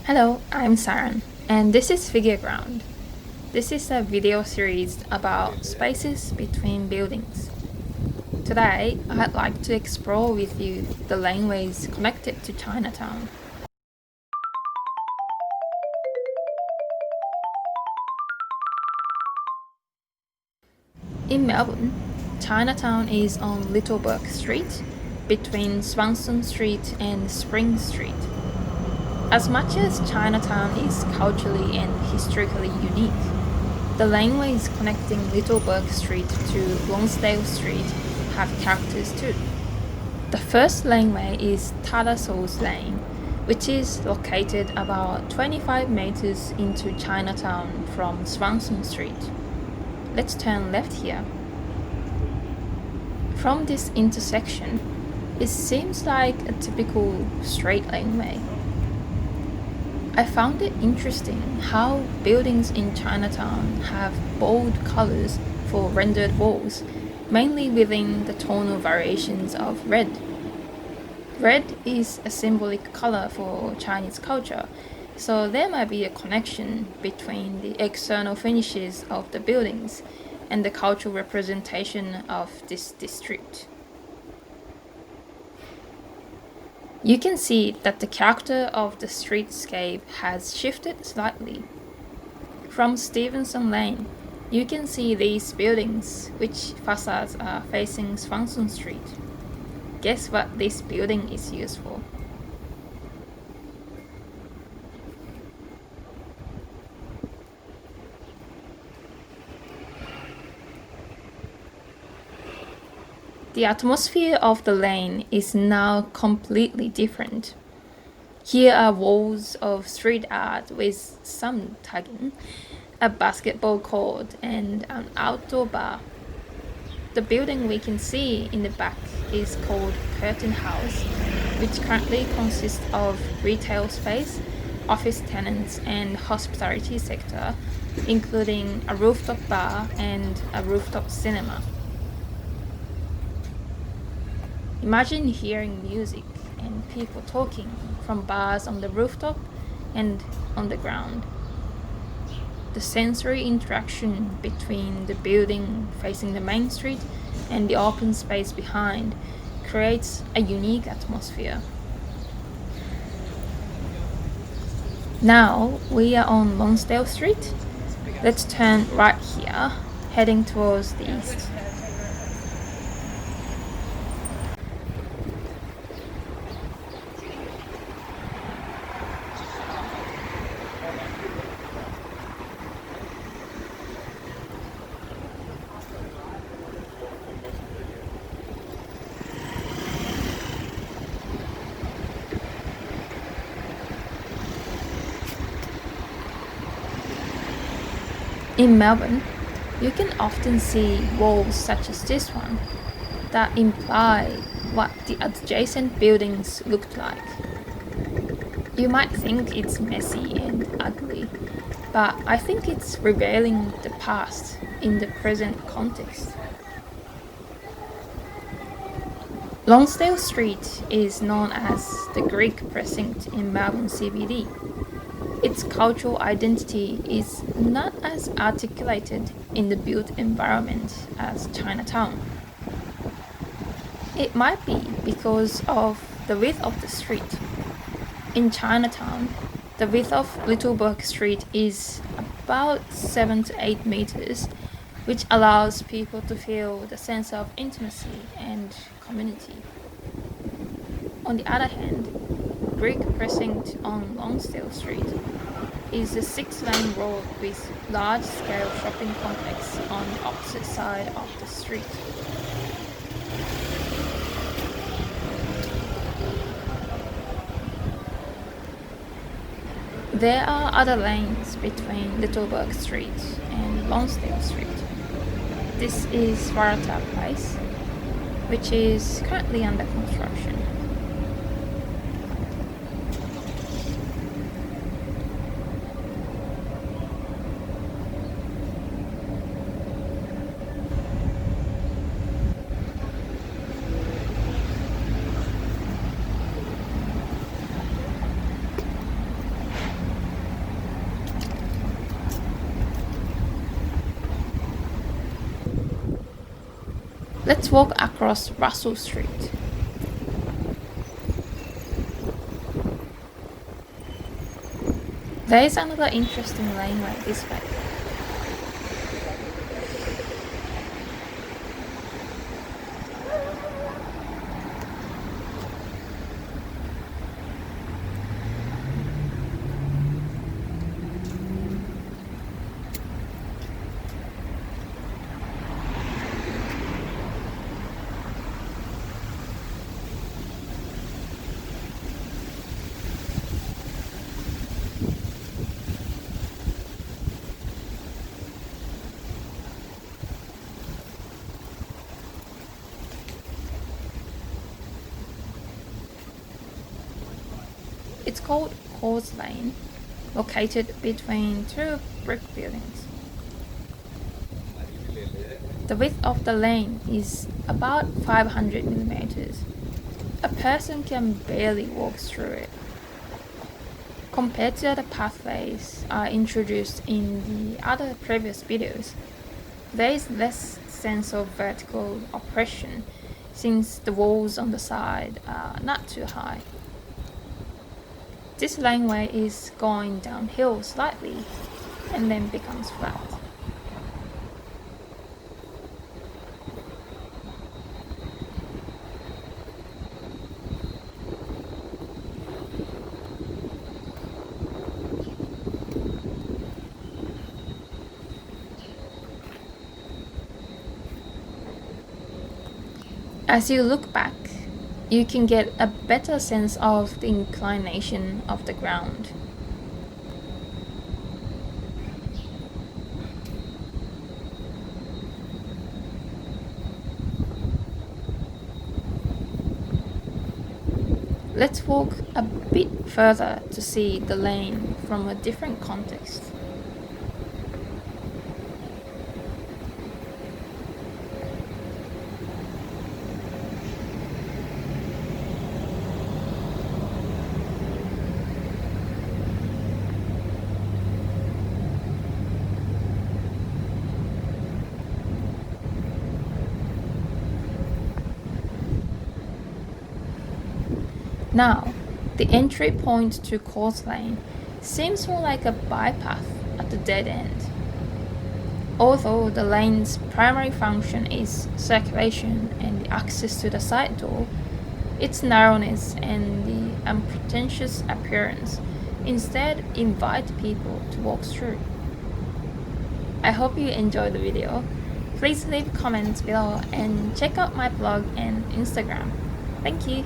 Hello, I'm Saran, and this is Figure Ground. This is a video series about spaces between buildings. Today, I'd like to explore with you the laneways connected to Chinatown. In Melbourne, Chinatown is on Littlebrook Street, between Swanston Street and Spring Street. As much as Chinatown is culturally and historically unique, the laneways connecting Littlebrook Street to Lonsdale Street have characters too. The first laneway is Tadasau's Lane, which is located about 25 meters into Chinatown from Swanston Street. Let's turn left here. From this intersection, it seems like a typical straight laneway. I found it interesting how buildings in Chinatown have bold colors for rendered walls, mainly within the tonal variations of red. Red is a symbolic color for Chinese culture, so there might be a connection between the external finishes of the buildings and the cultural representation of this district. You can see that the character of the streetscape has shifted slightly. From Stevenson Lane, you can see these buildings, which facades are facing Swanston Street. Guess what this building is used for? The atmosphere of the lane is now completely different. Here are walls of street art with some tagging, a basketball court, and an outdoor bar. The building we can see in the back is called Curtin House, which currently consists of retail space, office tenants, and hospitality sector, including a rooftop bar and a rooftop cinema. Imagine hearing music and people talking from bars on the rooftop and on the ground. The sensory interaction between the building facing the main street and the open space behind creates a unique atmosphere. Now we are on Lonsdale Street. Let's turn right here, heading towards the east. In Melbourne, you can often see walls such as this one that imply what the adjacent buildings looked like. You might think it's messy and ugly, but I think it's revealing the past in the present context. Lonsdale Street is known as the Greek precinct in Melbourne CBD. Its cultural identity is not as articulated in the built environment as Chinatown. It might be because of the width of the street. In Chinatown, the width of Littlebrook Street is about 7 to 8 meters, which allows people to feel the sense of intimacy and community. On the other hand, Greek precinct on Lonsdale Street is a 6-lane road with large-scale shopping complex on the opposite side of the street. There are other lanes between Littlebrook Street and Lonsdale Street. This is Warata Place, which is currently under construction. Let's walk across Russell Street. There is another interesting laneway this way. It's called Coles Lane, located between two brick buildings. The width of the lane is about 500 millimeters. A person can barely walk through it. Compared to other pathways introduced in the other previous videos, there is less sense of vertical oppression since the walls on the side are not too high. This laneway is going downhill slightly and then becomes flat. As you look back, you can get a better sense of the inclination of the ground. Let's walk a bit further to see the lane from a different context. Now, the entry point to Coles Lane seems more like a bypass at the dead end. Although the lane's primary function is circulation and the access to the side door, its narrowness and the unpretentious appearance instead invite people to walk through. I hope you enjoyed the video. Please leave comments below and check out my blog and Instagram. Thank you.